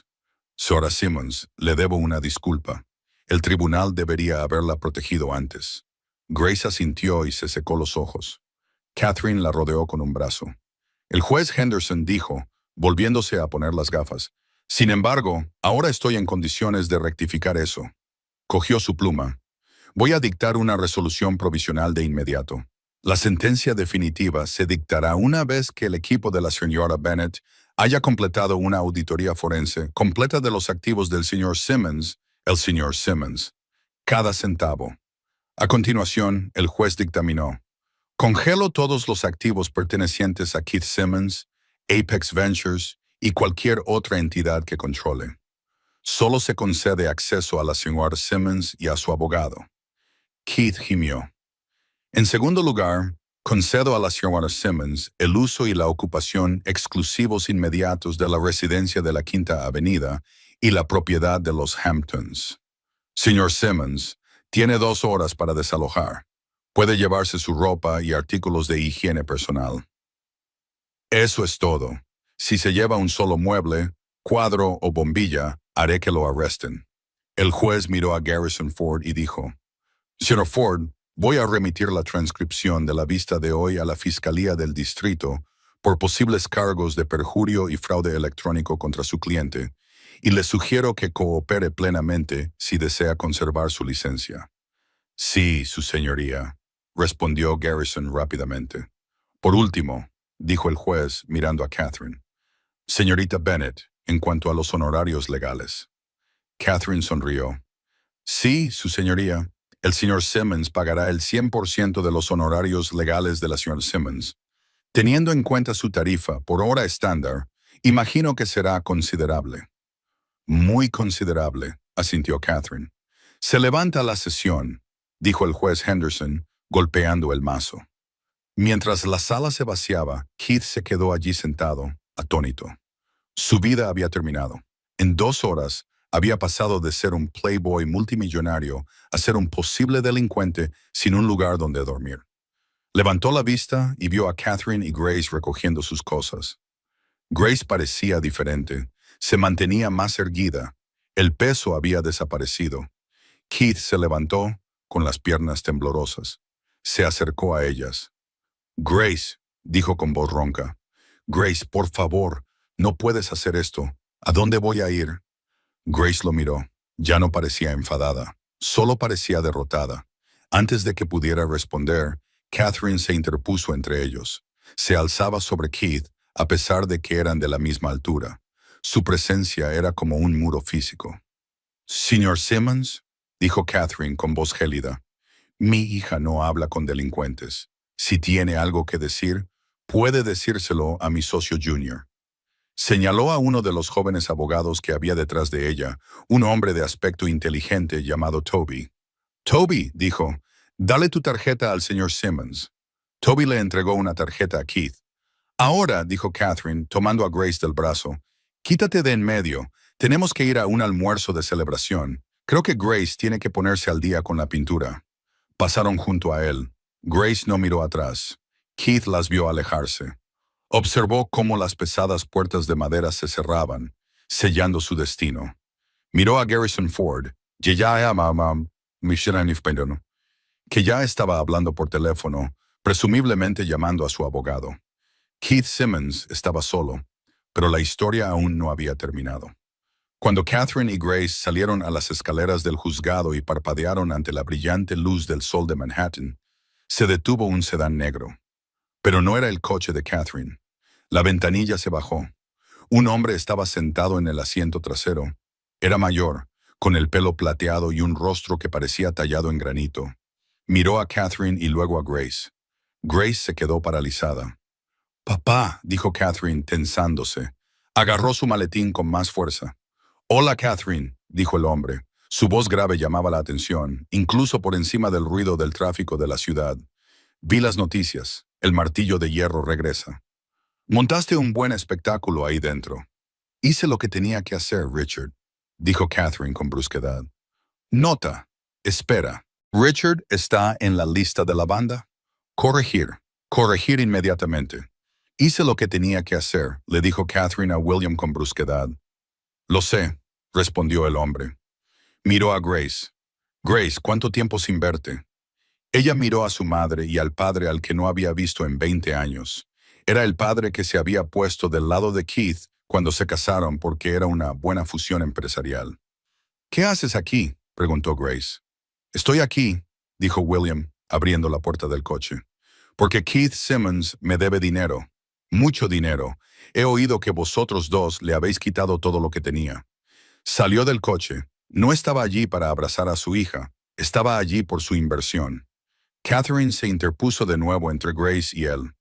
Sora Simmons, le debo una disculpa. El tribunal debería haberla protegido antes. Grace asintió y se secó los ojos. Catherine la rodeó con un brazo. El juez Henderson dijo, volviéndose a poner las gafas, «Sin embargo, ahora estoy en condiciones de rectificar eso». Cogió su pluma. «Voy a dictar una resolución provisional de inmediato. La sentencia definitiva se dictará una vez que el equipo de la señora Bennett haya completado una auditoría forense completa de los activos del señor Simmons, el señor Simmons. Cada centavo». A continuación, el juez dictaminó: «Congelo todos los activos pertenecientes a Keith Simmons, Apex Ventures y cualquier otra entidad que controle. Solo se concede acceso a la señora Simmons y a su abogado». Keith gimió. «En segundo lugar, concedo a la señora Simmons el uso y la ocupación exclusivos inmediatos de la residencia de la Quinta Avenida y la propiedad de los Hamptons. Señor Simmons, tiene 2 horas para desalojar. Puede llevarse su ropa y artículos de higiene personal». «Eso es todo. Si se lleva un solo mueble, cuadro o bombilla, haré que lo arresten». El juez miró a Garrison Ford y dijo: «Señor Ford, voy a remitir la transcripción de la vista de hoy a la Fiscalía del Distrito por posibles cargos de perjurio y fraude electrónico contra su cliente, y le sugiero que coopere plenamente si desea conservar su licencia». «Sí, su señoría», respondió Garrison rápidamente. «Por último», dijo el juez mirando a Catherine, «señorita Bennett, en cuanto a los honorarios legales». Catherine sonrió. «Sí, su señoría. El señor Simmons pagará el 100% de los honorarios legales de la señora Simmons. Teniendo en cuenta su tarifa por hora estándar, imagino que será considerable». «Muy considerable», asintió Catherine. «Se levanta la sesión», dijo el juez Henderson, golpeando el mazo. Mientras la sala se vaciaba, Keith se quedó allí sentado, atónito. Su vida había terminado. En 2 horas, había pasado de ser un playboy multimillonario a ser un posible delincuente sin un lugar donde dormir. Levantó la vista y vio a Catherine y Grace recogiendo sus cosas. Grace parecía diferente. Se mantenía más erguida. El peso había desaparecido. Keith se levantó, con las piernas temblorosas. Se acercó a ellas. «Grace», dijo con voz ronca. «Grace, por favor, no puedes hacer esto. ¿A dónde voy a ir?» Grace lo miró. Ya no parecía enfadada. Solo parecía derrotada. Antes de que pudiera responder, Catherine se interpuso entre ellos. Se alzaba sobre Keith, a pesar de que eran de la misma altura. Su presencia era como un muro físico. «Señor Simmons», dijo Catherine con voz gélida, «mi hija no habla con delincuentes. Si tiene algo que decir, puede decírselo a mi socio junior». Señaló a uno de los jóvenes abogados que había detrás de ella, un hombre de aspecto inteligente llamado Toby. «Toby», dijo, «dale tu tarjeta al señor Simmons». Toby le entregó una tarjeta a Keith. «Ahora», dijo Catherine, tomando a Grace del brazo, «quítate de en medio. Tenemos que ir a un almuerzo de celebración. Creo que Grace tiene que ponerse al día con la pintura». Pasaron junto a él. Grace no miró atrás. Keith las vio alejarse. Observó cómo las pesadas puertas de madera se cerraban, sellando su destino. Miró a Garrison Ford, que ya estaba hablando por teléfono, presumiblemente llamando a su abogado. Keith Simmons estaba solo, pero la historia aún no había terminado. Cuando Catherine y Grace salieron a las escaleras del juzgado y parpadearon ante la brillante luz del sol de Manhattan, Se detuvo un sedán negro. Pero no era el coche de Catherine. La ventanilla se bajó. Un hombre estaba sentado en el asiento trasero. Era mayor, con el pelo plateado y un rostro que parecía tallado en granito. Miró a Catherine y luego a Grace. Grace se quedó paralizada. «Papá», dijo Catherine, tensándose. Agarró su maletín con más fuerza. «Hola, Catherine», dijo el hombre. Su voz grave llamaba la atención, incluso por encima del ruido del tráfico de la ciudad. «Vi las noticias. El martillo de hierro regresa. Montaste un buen espectáculo ahí dentro». «Hice lo que tenía que hacer, Richard», dijo Catherine con brusquedad. «Nota. Espera. Richard está en la lista de la banda. Corregir. Corregir inmediatamente». «Hice lo que tenía que hacer», le dijo Catherine a William con brusquedad. «Lo sé», respondió el hombre. Miró a Grace. «Grace, ¿cuánto tiempo sin verte?» Ella miró a su madre y al padre al que no había visto en 20 años. Era el padre que se había puesto del lado de Keith cuando se casaron porque era una buena fusión empresarial. «¿Qué haces aquí?», preguntó Grace. «Estoy aquí», dijo William, abriendo la puerta del coche, «porque Keith Simmons me debe dinero. Mucho dinero. He oído que vosotros dos le habéis quitado todo lo que tenía». Salió del coche. No estaba allí para abrazar a su hija. Estaba allí por su inversión. Catherine se interpuso de nuevo entre Grace y él.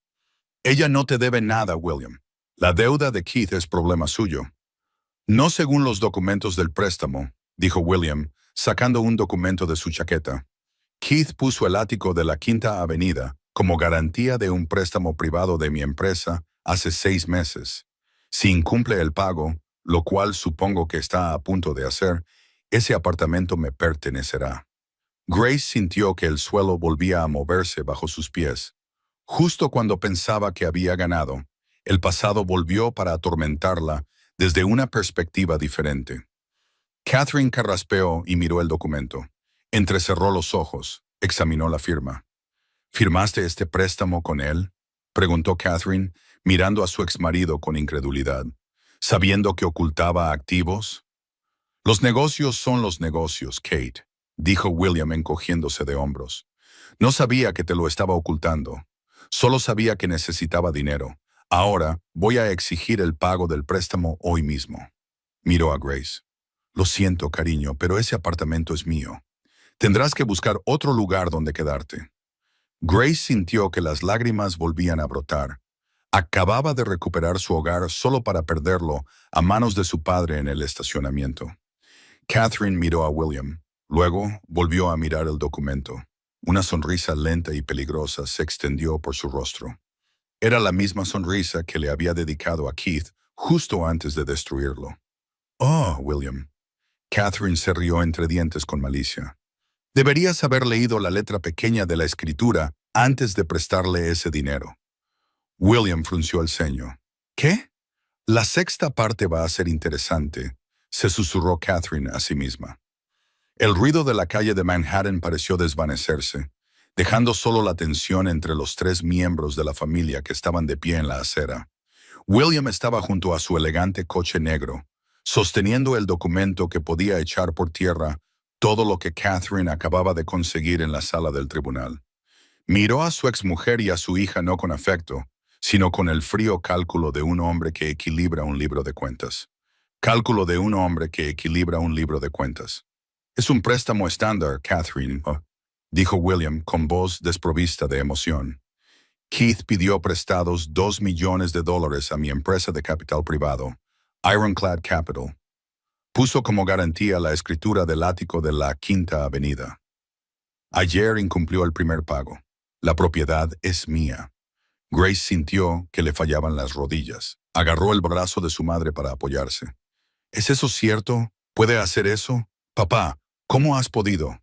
«Ella no te debe nada, William. La deuda de Keith es problema suyo». «No según los documentos del préstamo», dijo William, sacando un documento de su chaqueta. «Keith puso el ático de la Quinta Avenida como garantía de un préstamo privado de mi empresa hace 6 meses. Si incumple el pago, lo cual supongo que está a punto de hacer, ese apartamento me pertenecerá». Grace sintió que el suelo volvía a moverse bajo sus pies. Justo cuando pensaba que había ganado, el pasado volvió para atormentarla desde una perspectiva diferente. Catherine carraspeó y miró el documento. Entrecerró los ojos, examinó la firma. «¿Firmaste este préstamo con él?», preguntó Catherine, mirando a su exmarido con incredulidad. «¿Sabiendo que ocultaba activos?» «Los negocios son los negocios, Kate», dijo William encogiéndose de hombros. «No sabía que te lo estaba ocultando. Solo sabía que necesitaba dinero. Ahora voy a exigir el pago del préstamo hoy mismo». Miró a Grace. «Lo siento, cariño, pero ese apartamento es mío. Tendrás que buscar otro lugar donde quedarte». Grace sintió que las lágrimas volvían a brotar. Acababa de recuperar su hogar solo para perderlo a manos de su padre en el estacionamiento. Catherine miró a William. Luego volvió a mirar el documento. Una sonrisa lenta y peligrosa se extendió por su rostro. Era la misma sonrisa que le había dedicado a Keith justo antes de destruirlo. «Oh, William». Catherine se rió entre dientes con malicia. «Deberías haber leído la letra pequeña de la escritura antes de prestarle ese dinero». William frunció el ceño. «¿Qué? La sexta parte va a ser interesante», se susurró Catherine a sí misma. El ruido de la calle de Manhattan pareció desvanecerse, dejando solo la tensión entre los 3 miembros de la familia que estaban de pie en la acera. William estaba junto a su elegante coche negro, sosteniendo el documento que podía echar por tierra todo lo que Catherine acababa de conseguir en la sala del tribunal. Miró a su exmujer y a su hija no con afecto, sino con el frío cálculo de un hombre que equilibra un libro de cuentas. Cálculo de un hombre que equilibra un libro de cuentas. «Es un préstamo estándar, Catherine», dijo William con voz desprovista de emoción. «Keith pidió prestados $2 millones a mi empresa de capital privado, Ironclad Capital. Puso como garantía la escritura del ático de la Quinta Avenida. Ayer incumplió el primer pago. La propiedad es mía». Grace sintió que le fallaban las rodillas. Agarró el brazo de su madre para apoyarse. «¿Es eso cierto? ¿Puede hacer eso? Papá, ¿cómo has podido?»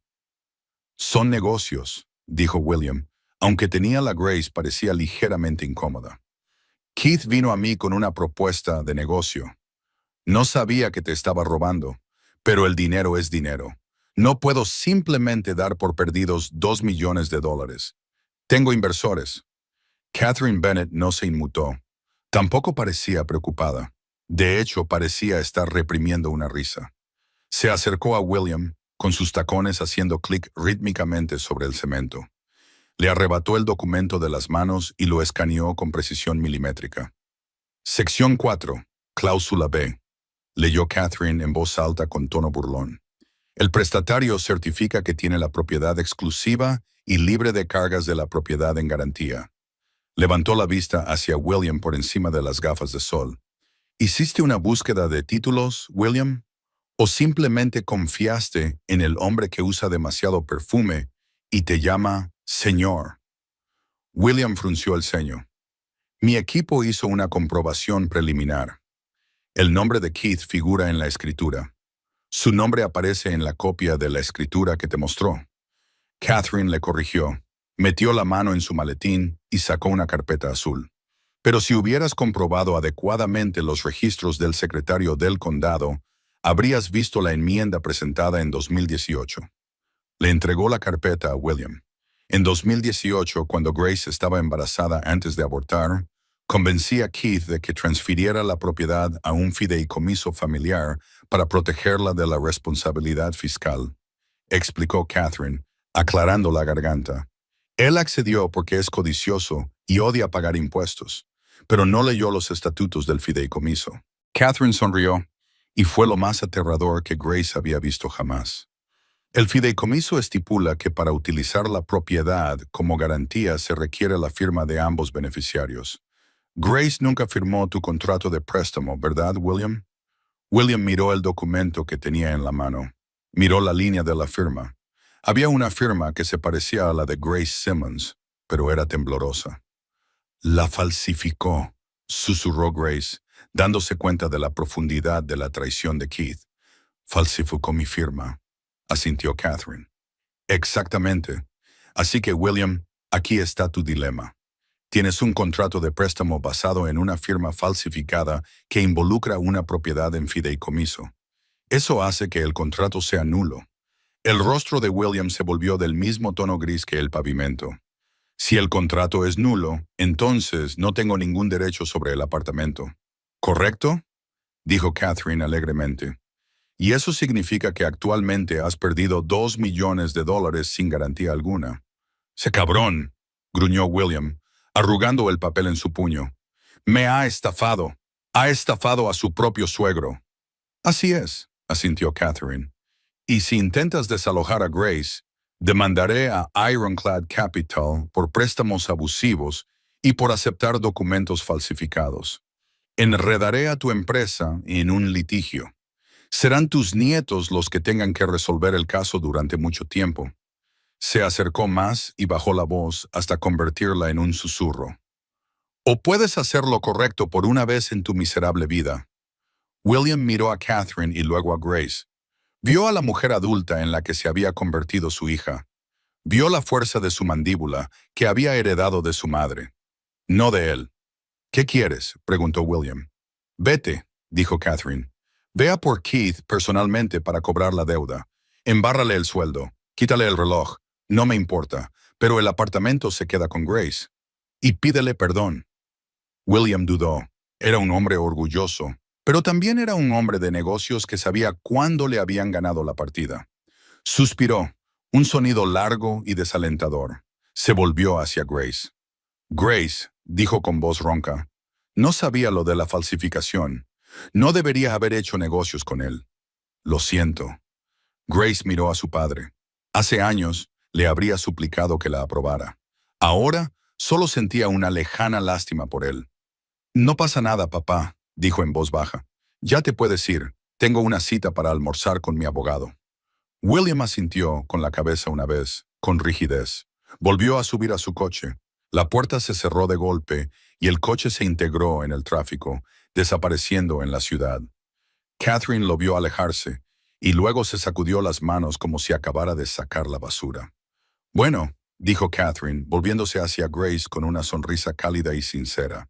«Son negocios», dijo William, aunque tenía la Grace parecía ligeramente incómoda. «Keith vino a mí con una propuesta de negocio. No sabía que te estaba robando, pero el dinero es dinero. No puedo simplemente dar por perdidos $2 millones. Tengo inversores». Catherine Bennett no se inmutó. Tampoco parecía preocupada. De hecho, parecía estar reprimiendo una risa. Se acercó a William, con sus tacones haciendo clic rítmicamente sobre el cemento. Le arrebató el documento de las manos y lo escaneó con precisión milimétrica. Sección 4. Cláusula B. Leyó Catherine en voz alta con tono burlón. El prestatario certifica que tiene la propiedad exclusiva y libre de cargas de la propiedad en garantía. Levantó la vista hacia William por encima de las gafas de sol. ¿Hiciste una búsqueda de títulos, William? ¿O simplemente confiaste en el hombre que usa demasiado perfume y te llama señor? William frunció el ceño. Mi equipo hizo una comprobación preliminar. El nombre de Keith figura en la escritura. Su nombre aparece en la copia de la escritura que te mostró. Catherine le corrigió, metió la mano en su maletín y sacó una carpeta azul. Pero si hubieras comprobado adecuadamente los registros del secretario del condado, habrías visto la enmienda presentada en 2018. Le entregó la carpeta a William. En 2018, cuando Grace estaba embarazada antes de abortar, convencí a Keith de que transfiriera la propiedad a un fideicomiso familiar para protegerla de la responsabilidad fiscal, explicó Catherine, aclarando la garganta. Él accedió porque es codicioso y odia pagar impuestos, pero no leyó los estatutos del fideicomiso. Catherine sonrió, y fue lo más aterrador que Grace había visto jamás. El fideicomiso estipula que para utilizar la propiedad como garantía se requiere la firma de ambos beneficiarios. Grace nunca firmó tu contrato de préstamo, ¿verdad, William? William miró el documento que tenía en la mano. Miró la línea de la firma. Había una firma que se parecía a la de Grace Simmons, pero era temblorosa. La falsificó, susurró Grace, dándose cuenta de la profundidad de la traición de Keith. Falsificó mi firma, asintió Catherine. Exactamente. Así que, William, aquí está tu dilema. Tienes un contrato de préstamo basado en una firma falsificada que involucra una propiedad en fideicomiso. Eso hace que el contrato sea nulo. El rostro de William se volvió del mismo tono gris que el pavimento. Si el contrato es nulo, entonces no tengo ningún derecho sobre el apartamento. ¿Correcto?, dijo Catherine alegremente. Y eso significa que actualmente has perdido $2 millones sin garantía alguna. ¡Se cabrón!, gruñó William, arrugando el papel en su puño. Me ha estafado. Ha estafado a su propio suegro. Así es, asintió Catherine. Y si intentas desalojar a Grace, demandaré a Ironclad Capital por préstamos abusivos y por aceptar documentos falsificados. Enredaré a tu empresa en un litigio. Serán tus nietos los que tengan que resolver el caso durante mucho tiempo. Se acercó más y bajó la voz hasta convertirla en un susurro. O puedes hacer lo correcto por una vez en tu miserable vida. William miró a Catherine y luego a Grace. Vio a la mujer adulta en la que se había convertido su hija. Vio la fuerza de su mandíbula que había heredado de su madre. No de él. ¿Qué quieres?, preguntó William. Vete, dijo Catherine. Ve a por Keith personalmente para cobrar la deuda. Embárrale el sueldo. Quítale el reloj. No me importa, pero el apartamento se queda con Grace. Y pídele perdón. William dudó. Era un hombre orgulloso, pero también era un hombre de negocios que sabía cuándo le habían ganado la partida. Suspiró, un sonido largo y desalentador. Se volvió hacia Grace. Grace, dijo con voz ronca, no sabía lo de la falsificación. No debería haber hecho negocios con él. Lo siento. Grace miró a su padre. Hace años le habría suplicado que la aprobara. Ahora solo sentía una lejana lástima por él. No pasa nada, papá, dijo en voz baja. Ya te puedes ir. Tengo una cita para almorzar con mi abogado. William asintió con la cabeza una vez, con rigidez. Volvió a subir a su coche. La puerta se cerró de golpe y el coche se integró en el tráfico, desapareciendo en la ciudad. Catherine lo vio alejarse y luego se sacudió las manos como si acabara de sacar la basura. Bueno, dijo Catherine, volviéndose hacia Grace con una sonrisa cálida y sincera.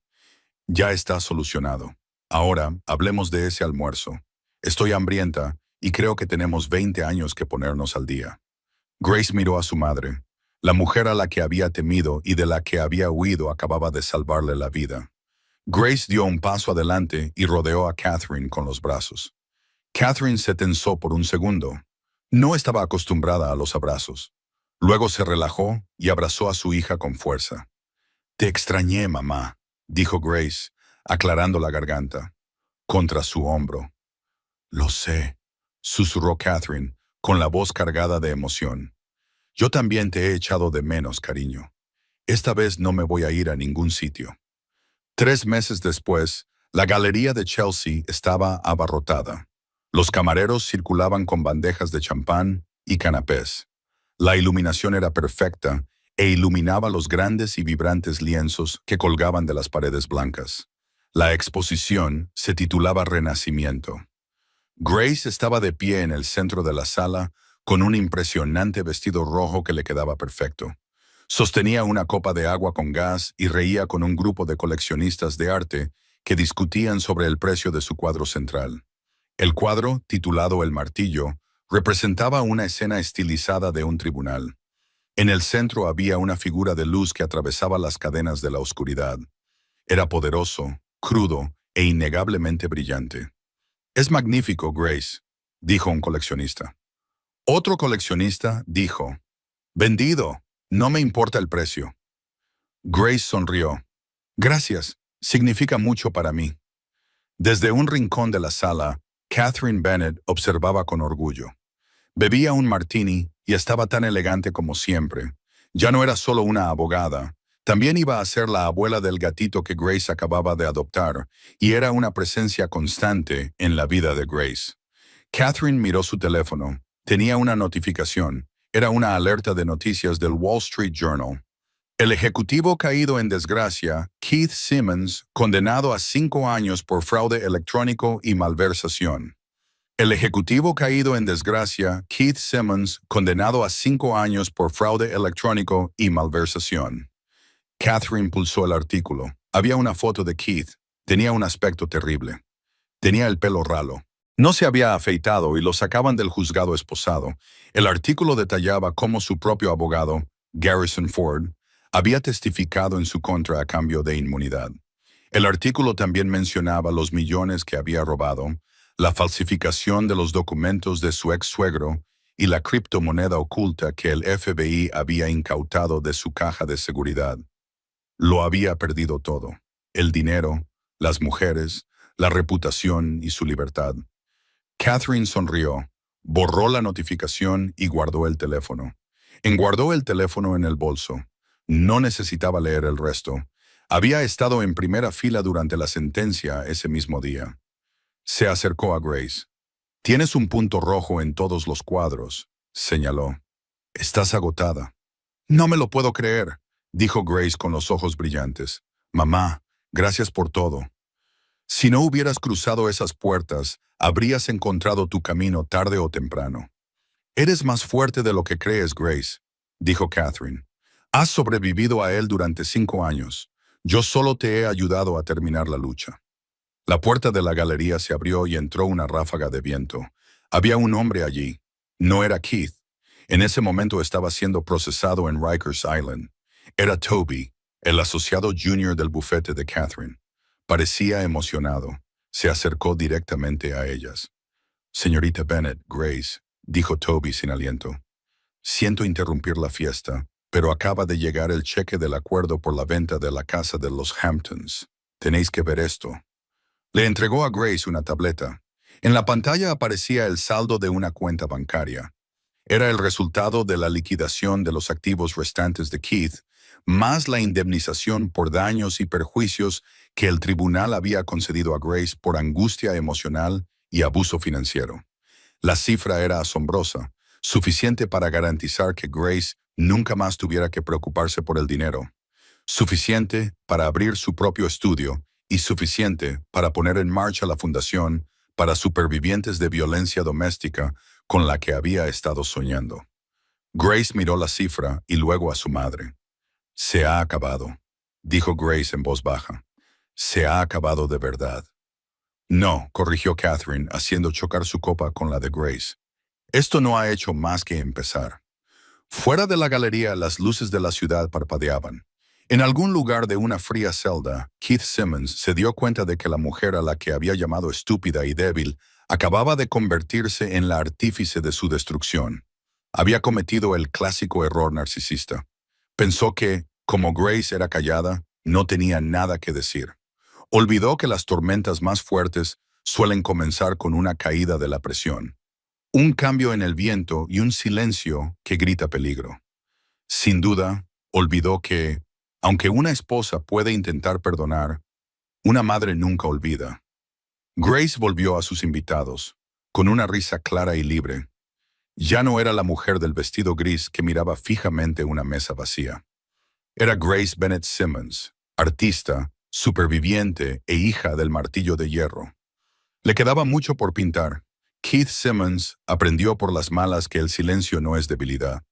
Ya está solucionado. Ahora hablemos de ese almuerzo. Estoy hambrienta y creo que tenemos 20 años que ponernos al día. Grace miró a su madre. La mujer a la que había temido y de la que había huido acababa de salvarle la vida. Grace dio un paso adelante y rodeó a Catherine con los brazos. Catherine se tensó por un segundo. No estaba acostumbrada a los abrazos. Luego se relajó y abrazó a su hija con fuerza. «Te extrañé, mamá», dijo Grace, aclarando la garganta, contra su hombro. «Lo sé», susurró Catherine, con la voz cargada de emoción. «Yo también te he echado de menos, cariño. Esta vez no me voy a ir a ningún sitio». 3 meses después, la galería de Chelsea estaba abarrotada. Los camareros circulaban con bandejas de champán y canapés. La iluminación era perfecta e iluminaba los grandes y vibrantes lienzos que colgaban de las paredes blancas. La exposición se titulaba Renacimiento. Grace estaba de pie en el centro de la sala con un impresionante vestido rojo que le quedaba perfecto. Sostenía una copa de agua con gas y reía con un grupo de coleccionistas de arte que discutían sobre el precio de su cuadro central. El cuadro, titulado El Martillo, representaba una escena estilizada de un tribunal. En el centro había una figura de luz que atravesaba las cadenas de la oscuridad. Era poderoso, crudo e innegablemente brillante. «Es magnífico, Grace», dijo un coleccionista. Otro coleccionista dijo, «Vendido, no me importa el precio». Grace sonrió. «Gracias, significa mucho para mí». Desde un rincón de la sala, Catherine Bennett observaba con orgullo. Bebía un martini y estaba tan elegante como siempre. Ya no era solo una abogada, también iba a ser la abuela del gatito que Grace acababa de adoptar, y era una presencia constante en la vida de Grace. Catherine miró su teléfono. Tenía una notificación. Era una alerta de noticias del Wall Street Journal. El ejecutivo caído en desgracia, Keith Simmons, condenado a 5 años por fraude electrónico y malversación. El ejecutivo caído en desgracia, Keith Simmons, condenado a 5 años por fraude electrónico y malversación. Catherine pulsó el artículo. Había una foto de Keith. Tenía un aspecto terrible. Tenía el pelo ralo. No se había afeitado y lo sacaban del juzgado esposado. El artículo detallaba cómo su propio abogado, Garrison Ford, había testificado en su contra a cambio de inmunidad. El artículo también mencionaba los millones que había robado, la falsificación de los documentos de su ex-suegro y la criptomoneda oculta que el FBI había incautado de su caja de seguridad. Lo había perdido todo: el dinero, las mujeres, la reputación y su libertad. Catherine sonrió, borró la notificación y guardó el teléfono. Enguardó el teléfono en el bolso. No necesitaba leer el resto. Había estado en primera fila durante la sentencia ese mismo día. Se acercó a Grace. «Tienes un punto rojo en todos los cuadros», señaló. «Estás agotada». «No me lo puedo creer», dijo Grace con los ojos brillantes. «Mamá, gracias por todo. Si no hubieras cruzado esas puertas, habrías encontrado tu camino tarde o temprano». «Eres más fuerte de lo que crees, Grace», dijo Catherine. «Has sobrevivido a él durante 5 años. Yo solo te he ayudado a terminar la lucha». La puerta de la galería se abrió y entró una ráfaga de viento. Había un hombre allí. No era Keith. En ese momento estaba siendo procesado en Rikers Island. Era Toby, el asociado junior del bufete de Catherine. Parecía emocionado. Se acercó directamente a ellas. «Señorita Bennett, Grace», dijo Toby sin aliento. «Siento interrumpir la fiesta, pero acaba de llegar el cheque del acuerdo por la venta de la casa de los Hamptons. Tenéis que ver esto». Le entregó a Grace una tableta. En la pantalla aparecía el saldo de una cuenta bancaria. Era el resultado de la liquidación de los activos restantes de Keith, más la indemnización por daños y perjuicios que el tribunal había concedido a Grace por angustia emocional y abuso financiero. La cifra era asombrosa, suficiente para garantizar que Grace nunca más tuviera que preocuparse por el dinero, suficiente para abrir su propio estudio y suficiente para poner en marcha la fundación para supervivientes de violencia doméstica con la que había estado soñando. Grace miró la cifra y luego a su madre. «Se ha acabado», dijo Grace en voz baja. «Se ha acabado de verdad». «No», corrigió Catherine, haciendo chocar su copa con la de Grace. «Esto no ha hecho más que empezar». Fuera de la galería, las luces de la ciudad parpadeaban. En algún lugar de una fría celda, Keith Simmons se dio cuenta de que la mujer a la que había llamado estúpida y débil acababa de convertirse en la artífice de su destrucción. Había cometido el clásico error narcisista. Pensó que, como Grace era callada, no tenía nada que decir. Olvidó que las tormentas más fuertes suelen comenzar con una caída de la presión, un cambio en el viento y un silencio que grita peligro. Sin duda, olvidó que, aunque una esposa puede intentar perdonar, una madre nunca olvida. Grace volvió a sus invitados, con una risa clara y libre. Ya no era la mujer del vestido gris que miraba fijamente una mesa vacía. Era Grace Bennett Simmons, artista, superviviente e hija del martillo de hierro. Le quedaba mucho por pintar. Keith Simmons aprendió por las malas que el silencio no es debilidad.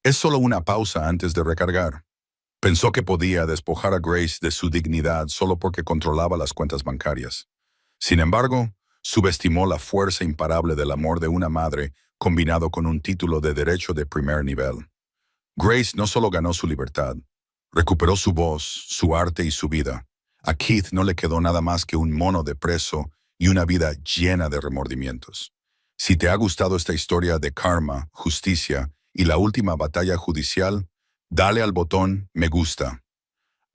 Es solo una pausa antes de recargar. Pensó que podía despojar a Grace de su dignidad solo porque controlaba las cuentas bancarias. Sin embargo, subestimó la fuerza imparable del amor de una madre combinado con un título de derecho de primer nivel. Grace no solo ganó su libertad, recuperó su voz, su arte y su vida. A Keith no le quedó nada más que un mono de preso y una vida llena de remordimientos. Si te ha gustado esta historia de karma, justicia y la última batalla judicial, dale al botón me gusta.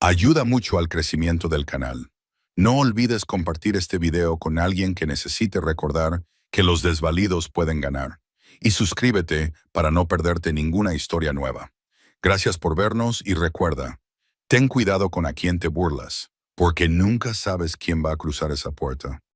Ayuda mucho al crecimiento del canal. No olvides compartir este video con alguien que necesite recordar que los desvalidos pueden ganar. Y suscríbete para no perderte ninguna historia nueva. Gracias por vernos y recuerda, ten cuidado con a quién te burlas, porque nunca sabes quién va a cruzar esa puerta.